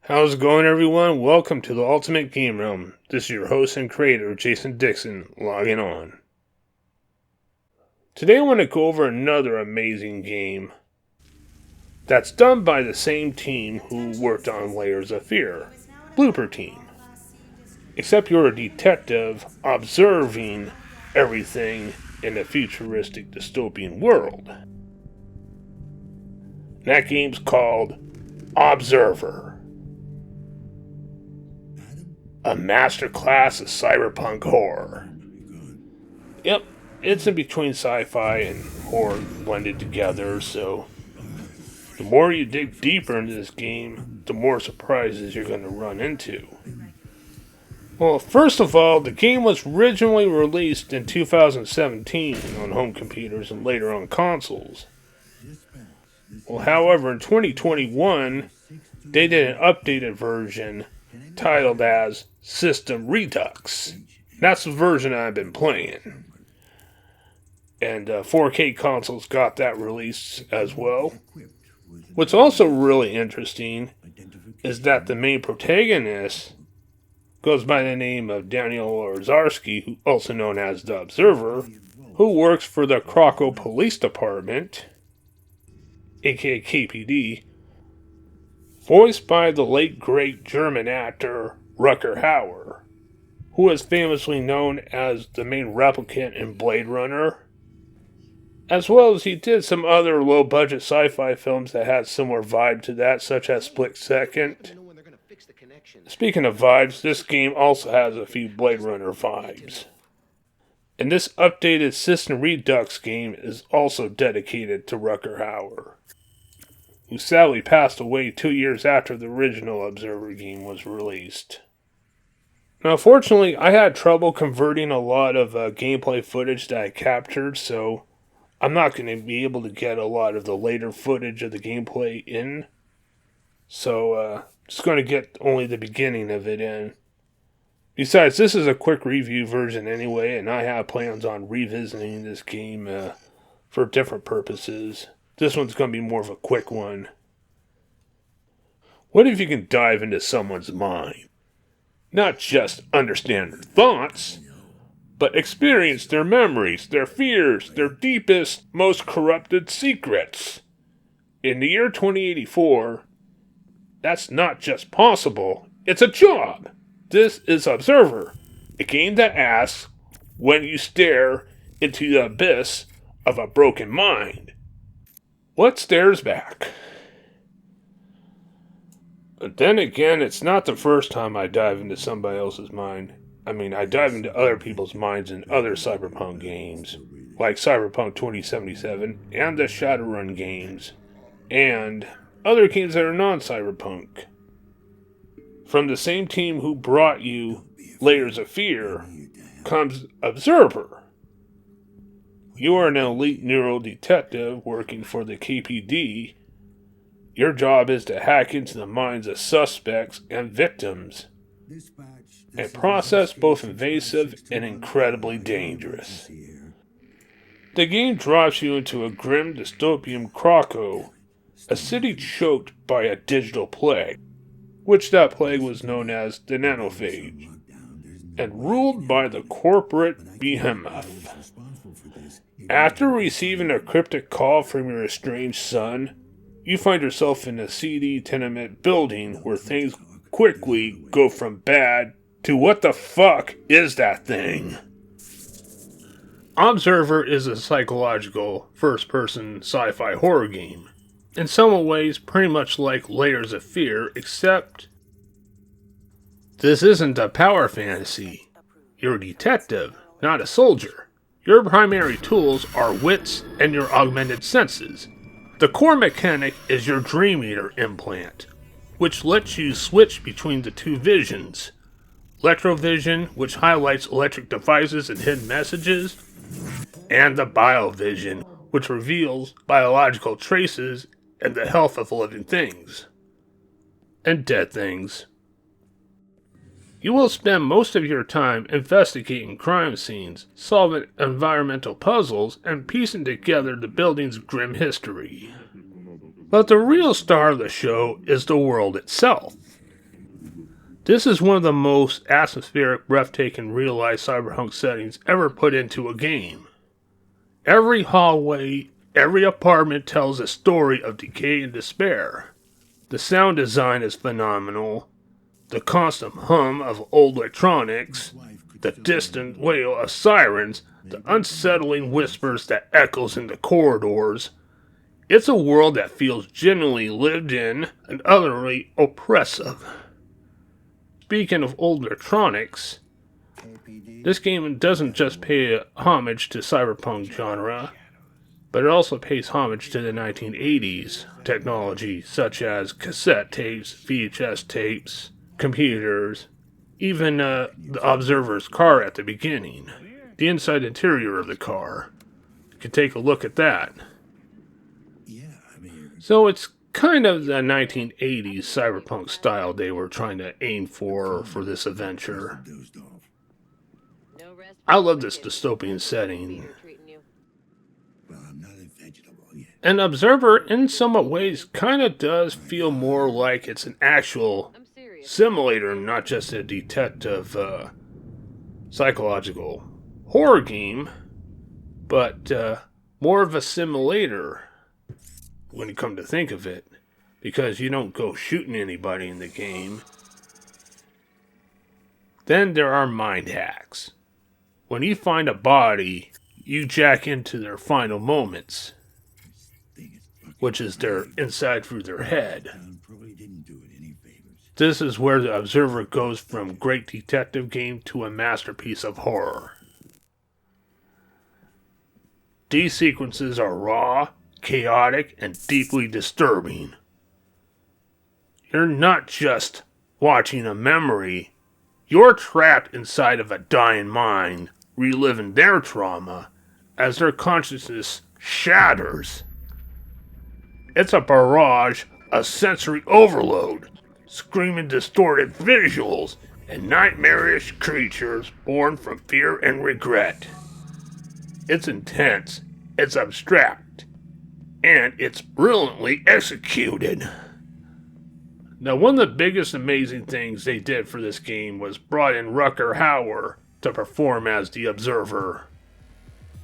How's it going, everyone? Welcome to the Ultimate Game Realm. This is your host and creator, Jason Dixon, logging on. Today I want to go over another amazing game that's done by the same team who worked on Layers of Fear, Blooper Team. Except you're a detective observing everything in a futuristic dystopian world. That game's called Observer. A masterclass of cyberpunk horror. Yep, it's in between sci-fi and horror blended together, so the more you dig deeper into this game, the more surprises you're going to run into. Well, first of all, the game was originally released in 2017 on home computers and later on consoles. Well, however, in 2021, they did an updated version titled as System Redux. That's the version I've been playing. And 4K consoles got that release as well. What's also really interesting is that the main protagonist goes by the name of Daniel Lazarski, also known as the Observer, who works for the Krakow Police Department, aka KPD, voiced by the late great German actor Rutger Hauer, who is famously known as the main replicant in Blade Runner, as well as he did some other low-budget sci-fi films that had similar vibe to that, such as Split Second. Speaking of vibes, this game also has a few Blade Runner vibes. And this updated System Redux game is also dedicated to Rutger Hauer, who sadly passed away 2 years after the original Observer game was released. Now, fortunately, I had trouble converting a lot of gameplay footage that I captured, so I'm not going to be able to get a lot of the later footage of the gameplay in. So, just going to get only the beginning of it in. Besides, this is a quick review version anyway, and I have plans on revisiting this game for different purposes. This one's going to be more of a quick one. What if you can dive into someone's mind? Not just understand their thoughts, but experience their memories, their fears, their deepest, most corrupted secrets. In the year 2084, that's not just possible, it's a job. This is Observer, a game that asks when you stare into the abyss of a broken mind, what stares back? But then again, it's not the first time I dive into somebody else's mind. I dive into other people's minds in other Cyberpunk games, like Cyberpunk 2077 and the Shadowrun games, and other games that are non-Cyberpunk. From the same team who brought you Layers of Fear comes Observer. You are an elite neural detective working for the KPD. Your job is to hack into the minds of suspects and victims. A process both invasive and incredibly dangerous. The game drops you into a grim dystopian Krakow, a city choked by a digital plague, which that plague was known as the nanophage, and ruled by the corporate behemoth. After receiving a cryptic call from your estranged son, you find yourself in a seedy tenement building where things quickly go from bad to what the fuck is that thing? Observer is a psychological, first-person sci-fi horror game. In some ways, pretty much like Layers of Fear, except this isn't a power fantasy. You're a detective, not a soldier. Your primary tools are wits and your augmented senses. The core mechanic is your Dream Eater implant, which lets you switch between the two visions. Electrovision, which highlights electric devices and hidden messages, and the Biovision, which reveals biological traces and the health of living things and dead things. You will spend most of your time investigating crime scenes, solving environmental puzzles, and piecing together the building's grim history. But the real star of the show is the world itself. This is one of the most atmospheric, breathtaking, realized cyberpunk settings ever put into a game. Every hallway, every apartment tells a story of decay and despair. The sound design is phenomenal. The constant hum of old electronics, the distant wail of sirens, the unsettling whispers that echoes in the corridors. It's a world that feels genuinely lived in and utterly oppressive. Speaking of old electronics, this game doesn't just pay homage to cyberpunk genre, but it also pays homage to the 1980s technology such as cassette tapes, VHS tapes, computers, even the Observer's car at the beginning, the inside interior of the car. You can take a look at that. So it's kind of the 1980s cyberpunk style they were trying to aim for this adventure. I love this dystopian setting. And Observer, in some ways, kind of does feel more like it's an actual simulator, not just a detective psychological horror game, but more of a simulator when you come to think of it, because you don't go shooting anybody in the game. Then there are mind hacks. When you find a body, you jack into their final moments, which is their inside through their head. This is where the Observer goes from great detective game to a masterpiece of horror. These sequences are raw, chaotic, and deeply disturbing. You're not just watching a memory, you're trapped inside of a dying mind, reliving their trauma as their consciousness shatters. It's a barrage of sensory overload, screaming distorted visuals, and nightmarish creatures born from fear and regret. It's intense, it's abstract, and it's brilliantly executed. Now, one of the biggest amazing things they did for this game was brought in Rutger Hauer to perform as the Observer.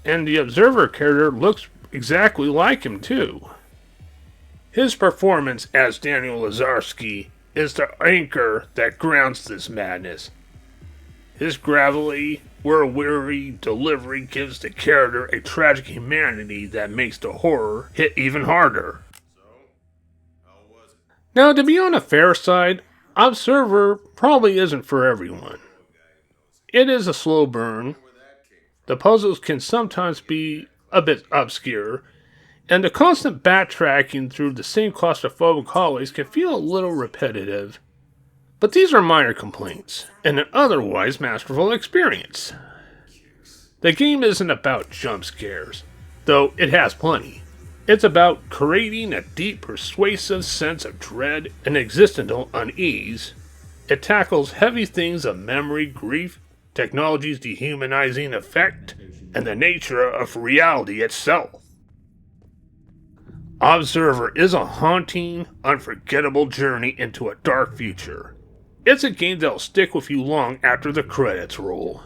And the Observer character looks exactly like him, too. His performance as Daniel Lazarski is the anchor that grounds this madness. His gravelly, world-weary delivery gives the character a tragic humanity that makes the horror hit even harder. Now, to be on the fair side, Observer probably isn't for everyone. It is a slow burn. The puzzles can sometimes be a bit obscure, and the constant backtracking through the same claustrophobic hallways can feel a little repetitive. But these are minor complaints, and an otherwise masterful experience. The game isn't about jump scares, though it has plenty. It's about creating a deep, persuasive sense of dread and existential unease. It tackles heavy themes of memory, grief, technology's dehumanizing effect, and the nature of reality itself. Observer is a haunting, unforgettable journey into a dark future. It's a game that'll stick with you long after the credits roll.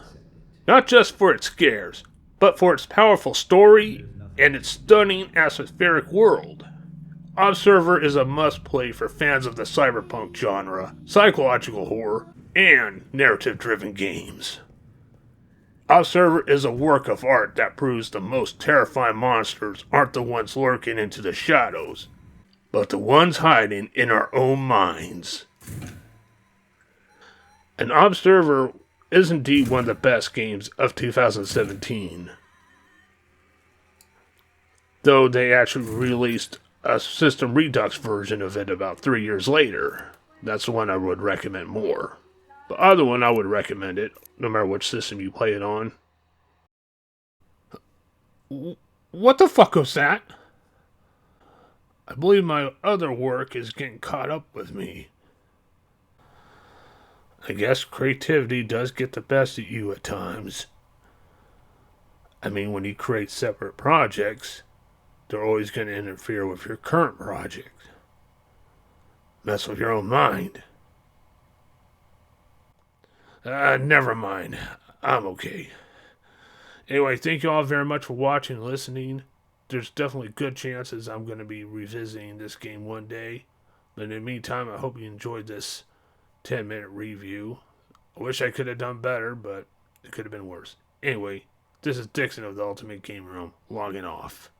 Not just for its scares, but for its powerful story and its stunning atmospheric world. Observer is a must-play for fans of the cyberpunk genre, psychological horror, and narrative-driven games. Observer is a work of art that proves the most terrifying monsters aren't the ones lurking into the shadows, but the ones hiding in our own minds. And Observer is indeed one of the best games of 2017. Though they actually released a system Redux version of it about 3 years later. That's the one I would recommend more. The other one I would recommend it, no matter which system you play it on. What the fuck was that? I believe my other work is getting caught up with me. I guess creativity does get the best of you at times. I mean, when you create separate projects, they're always going to interfere with your current project. Mess with your own mind. Never mind. I'm okay. Anyway, thank you all very much for watching and listening. There's definitely good chances I'm going to be revisiting this game one day. But in the meantime, I hope you enjoyed this 10-minute review. I wish I could have done better, but it could have been worse. Anyway, this is Dixon of the Ultimate Game Room, logging off.